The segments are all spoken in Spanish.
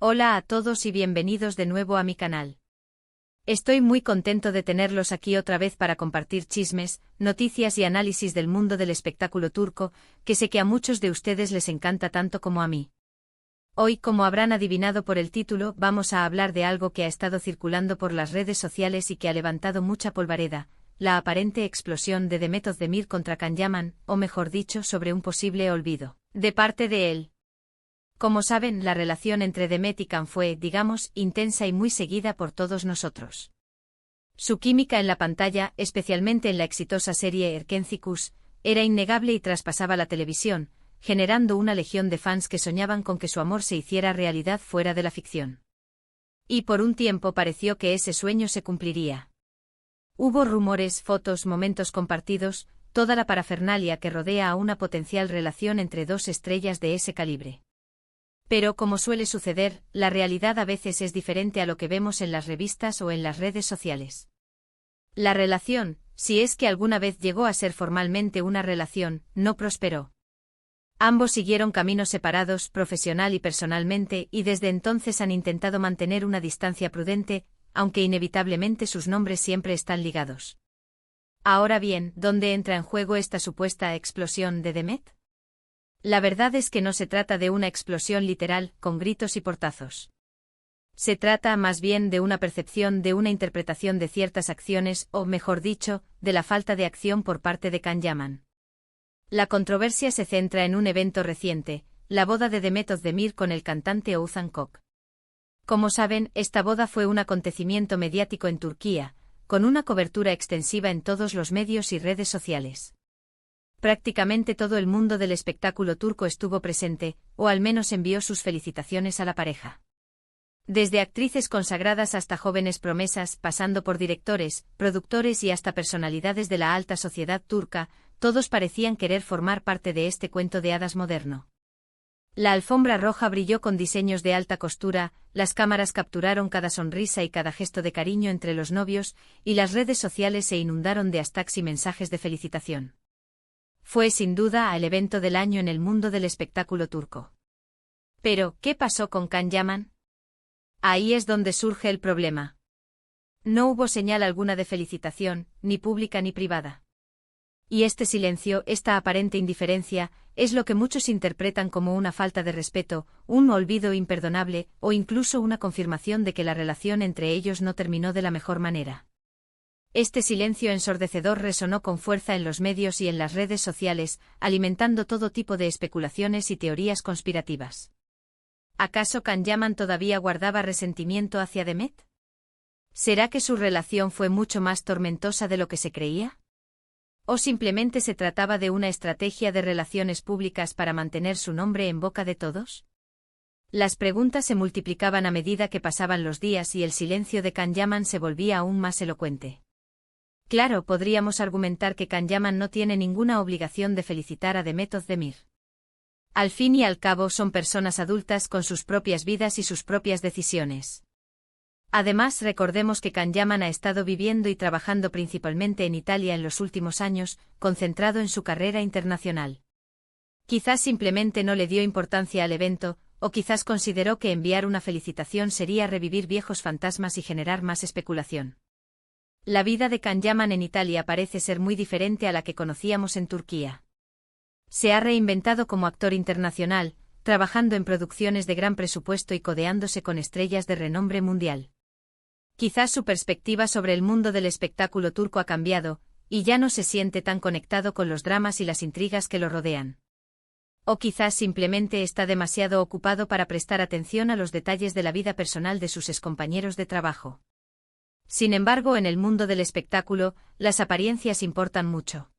Hola a todos y bienvenidos de nuevo a mi canal. Estoy muy contento de tenerlos aquí otra vez para compartir chismes, noticias y análisis del mundo del espectáculo turco, que sé que a muchos de ustedes les encanta tanto como a mí. Hoy, como habrán adivinado por el título, vamos a hablar de algo que ha estado circulando por las redes sociales y que ha levantado mucha polvareda, la aparente explosión de Demet Özdemir contra Can Yaman, o mejor dicho, sobre un posible olvido de parte de él. Como saben, la relación entre Demet y Can fue, digamos, intensa y muy seguida por todos nosotros. Su química en la pantalla, especialmente en la exitosa serie Erkenci, era innegable y traspasaba la televisión, generando una legión de fans que soñaban con que su amor se hiciera realidad fuera de la ficción. Y por un tiempo pareció que ese sueño se cumpliría. Hubo rumores, fotos, momentos compartidos, toda la parafernalia que rodea a una potencial relación entre dos estrellas de ese calibre. Pero, como suele suceder, la realidad a veces es diferente a lo que vemos en las revistas o en las redes sociales. La relación, si es que alguna vez llegó a ser formalmente una relación, no prosperó. Ambos siguieron caminos separados profesional y personalmente y desde entonces han intentado mantener una distancia prudente, aunque inevitablemente sus nombres siempre están ligados. Ahora bien, ¿dónde entra en juego esta supuesta explosión de Demet? La verdad es que no se trata de una explosión literal, con gritos y portazos. Se trata más bien de una percepción, de una interpretación de ciertas acciones, o mejor dicho, de la falta de acción por parte de Can Yaman. La controversia se centra en un evento reciente, la boda de Demet Özdemir con el cantante Oğuzhan Koç. Como saben, esta boda fue un acontecimiento mediático en Turquía, con una cobertura extensiva en todos los medios y redes sociales. Prácticamente todo el mundo del espectáculo turco estuvo presente, o al menos envió sus felicitaciones a la pareja. Desde actrices consagradas hasta jóvenes promesas, pasando por directores, productores y hasta personalidades de la alta sociedad turca, todos parecían querer formar parte de este cuento de hadas moderno. La alfombra roja brilló con diseños de alta costura, las cámaras capturaron cada sonrisa y cada gesto de cariño entre los novios, y las redes sociales se inundaron de hashtags y mensajes de felicitación. Fue sin duda el evento del año en el mundo del espectáculo turco. Pero, ¿qué pasó con Can Yaman? Ahí es donde surge el problema. No hubo señal alguna de felicitación, ni pública ni privada. Y este silencio, esta aparente indiferencia, es lo que muchos interpretan como una falta de respeto, un olvido imperdonable, o incluso una confirmación de que la relación entre ellos no terminó de la mejor manera. Este silencio ensordecedor resonó con fuerza en los medios y en las redes sociales, alimentando todo tipo de especulaciones y teorías conspirativas. ¿Acaso Can Yaman todavía guardaba resentimiento hacia Demet? ¿Será que su relación fue mucho más tormentosa de lo que se creía? ¿O simplemente se trataba de una estrategia de relaciones públicas para mantener su nombre en boca de todos? Las preguntas se multiplicaban a medida que pasaban los días y el silencio de Can Yaman se volvía aún más elocuente. Claro, podríamos argumentar que Can Yaman no tiene ninguna obligación de felicitar a Demet Özdemir. Al fin y al cabo son personas adultas con sus propias vidas y sus propias decisiones. Además, recordemos que Can Yaman ha estado viviendo y trabajando principalmente en Italia en los últimos años, concentrado en su carrera internacional. Quizás simplemente no le dio importancia al evento, o quizás consideró que enviar una felicitación sería revivir viejos fantasmas y generar más especulación. La vida de Can Yaman en Italia parece ser muy diferente a la que conocíamos en Turquía. Se ha reinventado como actor internacional, trabajando en producciones de gran presupuesto y codeándose con estrellas de renombre mundial. Quizás su perspectiva sobre el mundo del espectáculo turco ha cambiado, y ya no se siente tan conectado con los dramas y las intrigas que lo rodean. O quizás simplemente está demasiado ocupado para prestar atención a los detalles de la vida personal de sus excompañeros de trabajo. Sin embargo, en el mundo del espectáculo, las apariencias importan mucho.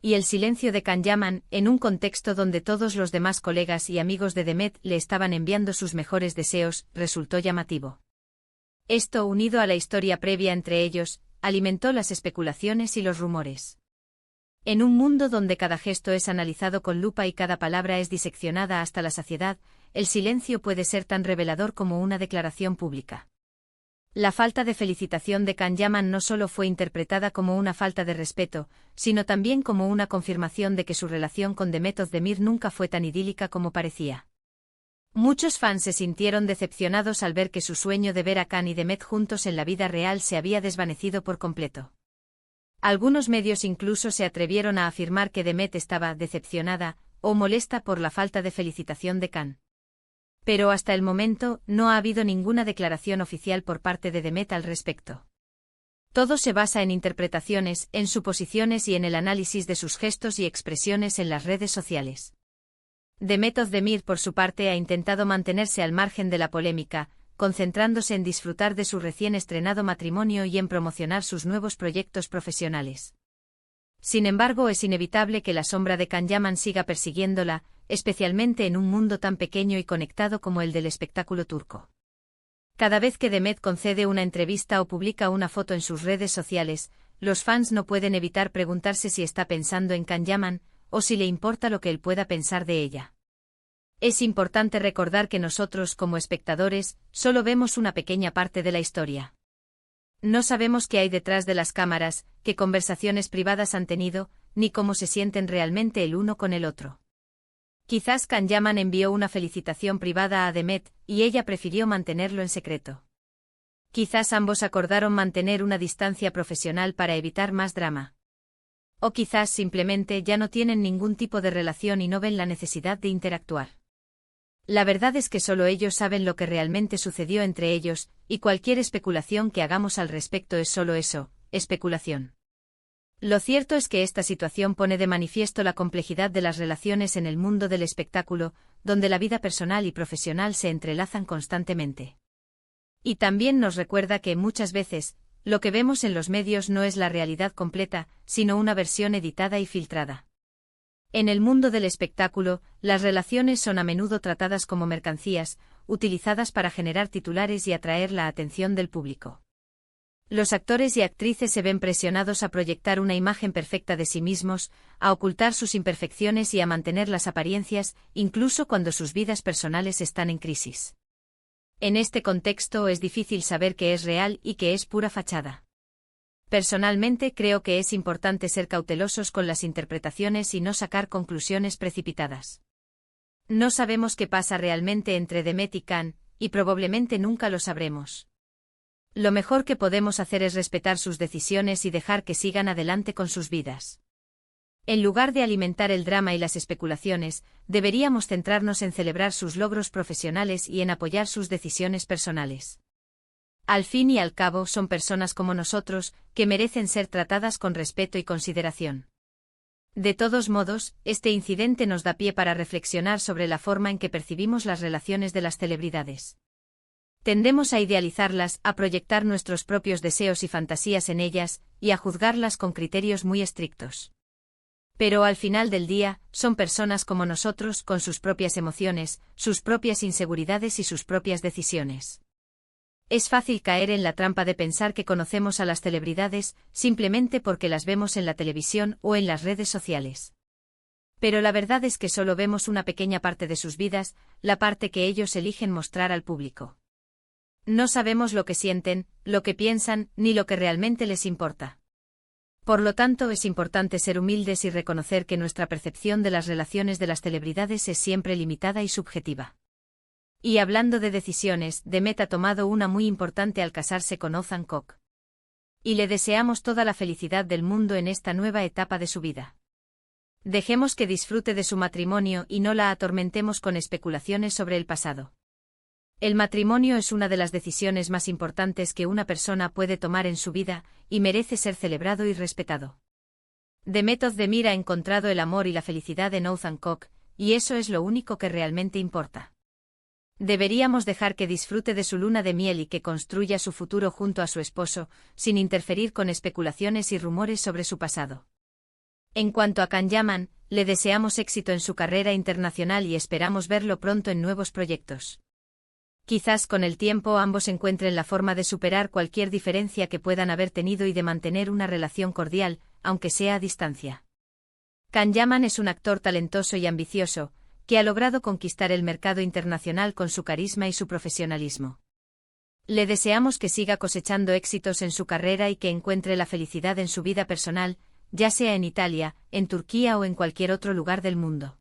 Y el silencio de Can Yaman, en un contexto donde todos los demás colegas y amigos de Demet le estaban enviando sus mejores deseos, resultó llamativo. Esto, unido a la historia previa entre ellos, alimentó las especulaciones y los rumores. En un mundo donde cada gesto es analizado con lupa y cada palabra es diseccionada hasta la saciedad, el silencio puede ser tan revelador como una declaración pública. La falta de felicitación de Can Yaman no solo fue interpretada como una falta de respeto, sino también como una confirmación de que su relación con Demet Özdemir nunca fue tan idílica como parecía. Muchos fans se sintieron decepcionados al ver que su sueño de ver a Can y Demet juntos en la vida real se había desvanecido por completo. Algunos medios incluso se atrevieron a afirmar que Demet estaba decepcionada o molesta por la falta de felicitación de Can. Pero hasta el momento no ha habido ninguna declaración oficial por parte de Demet al respecto. Todo se basa en interpretaciones, en suposiciones y en el análisis de sus gestos y expresiones en las redes sociales. Demet Özdemir, por su parte, ha intentado mantenerse al margen de la polémica, concentrándose en disfrutar de su recién estrenado matrimonio y en promocionar sus nuevos proyectos profesionales. Sin embargo, es inevitable que la sombra de Can Yaman siga persiguiéndola, especialmente en un mundo tan pequeño y conectado como el del espectáculo turco. Cada vez que Demet concede una entrevista o publica una foto en sus redes sociales, los fans no pueden evitar preguntarse si está pensando en Can Yaman, o si le importa lo que él pueda pensar de ella. Es importante recordar que nosotros, como espectadores, solo vemos una pequeña parte de la historia. No sabemos qué hay detrás de las cámaras, qué conversaciones privadas han tenido, ni cómo se sienten realmente el uno con el otro. Quizás Can Yaman envió una felicitación privada a Demet, y ella prefirió mantenerlo en secreto. Quizás ambos acordaron mantener una distancia profesional para evitar más drama. O quizás simplemente ya no tienen ningún tipo de relación y no ven la necesidad de interactuar. La verdad es que solo ellos saben lo que realmente sucedió entre ellos, y cualquier especulación que hagamos al respecto es solo eso, especulación. Lo cierto es que esta situación pone de manifiesto la complejidad de las relaciones en el mundo del espectáculo, donde la vida personal y profesional se entrelazan constantemente. Y también nos recuerda que, muchas veces, lo que vemos en los medios no es la realidad completa, sino una versión editada y filtrada. En el mundo del espectáculo, las relaciones son a menudo tratadas como mercancías, utilizadas para generar titulares y atraer la atención del público. Los actores y actrices se ven presionados a proyectar una imagen perfecta de sí mismos, a ocultar sus imperfecciones y a mantener las apariencias, incluso cuando sus vidas personales están en crisis. En este contexto es difícil saber qué es real y qué es pura fachada. Personalmente creo que es importante ser cautelosos con las interpretaciones y no sacar conclusiones precipitadas. No sabemos qué pasa realmente entre Demet y Can, y probablemente nunca lo sabremos. Lo mejor que podemos hacer es respetar sus decisiones y dejar que sigan adelante con sus vidas. En lugar de alimentar el drama y las especulaciones, deberíamos centrarnos en celebrar sus logros profesionales y en apoyar sus decisiones personales. Al fin y al cabo son personas como nosotros, que merecen ser tratadas con respeto y consideración. De todos modos, este incidente nos da pie para reflexionar sobre la forma en que percibimos las relaciones de las celebridades. Tendemos a idealizarlas, a proyectar nuestros propios deseos y fantasías en ellas, y a juzgarlas con criterios muy estrictos. Pero al final del día, son personas como nosotros, con sus propias emociones, sus propias inseguridades y sus propias decisiones. Es fácil caer en la trampa de pensar que conocemos a las celebridades, simplemente porque las vemos en la televisión o en las redes sociales. Pero la verdad es que solo vemos una pequeña parte de sus vidas, la parte que ellos eligen mostrar al público. No sabemos lo que sienten, lo que piensan, ni lo que realmente les importa. Por lo tanto, es importante ser humildes y reconocer que nuestra percepción de las relaciones de las celebridades es siempre limitada y subjetiva. Y hablando de decisiones, Demet ha tomado una muy importante al casarse con Ozan Koç. Y le deseamos toda la felicidad del mundo en esta nueva etapa de su vida. Dejemos que disfrute de su matrimonio y no la atormentemos con especulaciones sobre el pasado. El matrimonio es una de las decisiones más importantes que una persona puede tomar en su vida, y merece ser celebrado y respetado. Demet Özdemir ha encontrado el amor y la felicidad en Ozan Koç, y eso es lo único que realmente importa. Deberíamos dejar que disfrute de su luna de miel y que construya su futuro junto a su esposo, sin interferir con especulaciones y rumores sobre su pasado. En cuanto a Can Yaman, le deseamos éxito en su carrera internacional y esperamos verlo pronto en nuevos proyectos. Quizás con el tiempo ambos encuentren la forma de superar cualquier diferencia que puedan haber tenido y de mantener una relación cordial, aunque sea a distancia. Can Yaman es un actor talentoso y ambicioso, que ha logrado conquistar el mercado internacional con su carisma y su profesionalismo. Le deseamos que siga cosechando éxitos en su carrera y que encuentre la felicidad en su vida personal, ya sea en Italia, en Turquía o en cualquier otro lugar del mundo.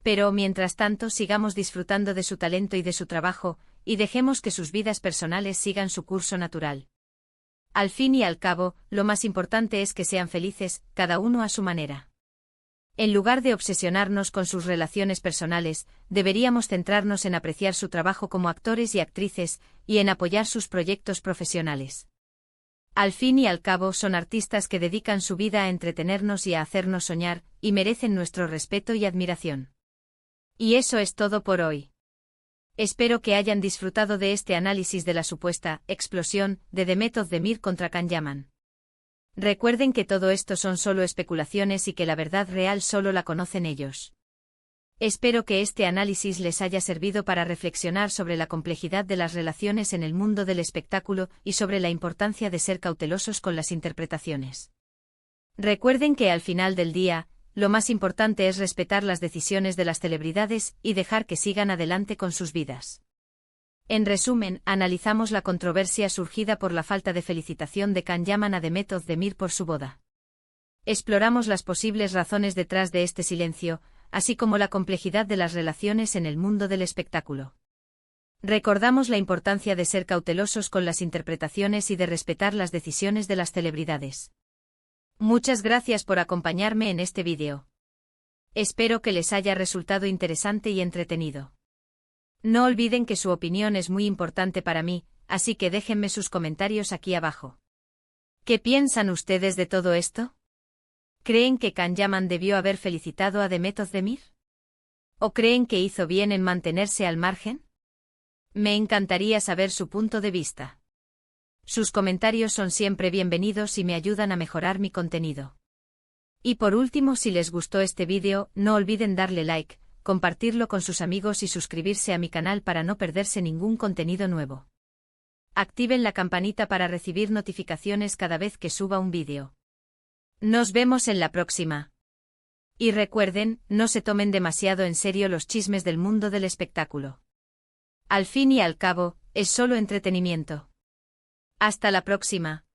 Pero, mientras tanto, sigamos disfrutando de su talento y de su trabajo, y dejemos que sus vidas personales sigan su curso natural. Al fin y al cabo, lo más importante es que sean felices, cada uno a su manera. En lugar de obsesionarnos con sus relaciones personales, deberíamos centrarnos en apreciar su trabajo como actores y actrices, y en apoyar sus proyectos profesionales. Al fin y al cabo, son artistas que dedican su vida a entretenernos y a hacernos soñar, y merecen nuestro respeto y admiración. Y eso es todo por hoy. Espero que hayan disfrutado de este análisis de la supuesta explosión de Demet Özdemir contra Can Yaman. Recuerden que todo esto son solo especulaciones y que la verdad real solo la conocen ellos. Espero que este análisis les haya servido para reflexionar sobre la complejidad de las relaciones en el mundo del espectáculo y sobre la importancia de ser cautelosos con las interpretaciones. Recuerden que al final del día, lo más importante es respetar las decisiones de las celebridades y dejar que sigan adelante con sus vidas. En resumen, analizamos la controversia surgida por la falta de felicitación de Can Yaman a Demet Özdemir por su boda. Exploramos las posibles razones detrás de este silencio, así como la complejidad de las relaciones en el mundo del espectáculo. Recordamos la importancia de ser cautelosos con las interpretaciones y de respetar las decisiones de las celebridades. Muchas gracias por acompañarme en este vídeo. Espero que les haya resultado interesante y entretenido. No olviden que su opinión es muy importante para mí, así que déjenme sus comentarios aquí abajo. ¿Qué piensan ustedes de todo esto? ¿Creen que Can Yaman debió haber felicitado a Demet Özdemir? ¿O creen que hizo bien en mantenerse al margen? Me encantaría saber su punto de vista. Sus comentarios son siempre bienvenidos y me ayudan a mejorar mi contenido. Y por último, si les gustó este vídeo, no olviden darle like, compartirlo con sus amigos y suscribirse a mi canal para no perderse ningún contenido nuevo. Activen la campanita para recibir notificaciones cada vez que suba un vídeo. Nos vemos en la próxima. Y recuerden, no se tomen demasiado en serio los chismes del mundo del espectáculo. Al fin y al cabo, es solo entretenimiento. Hasta la próxima.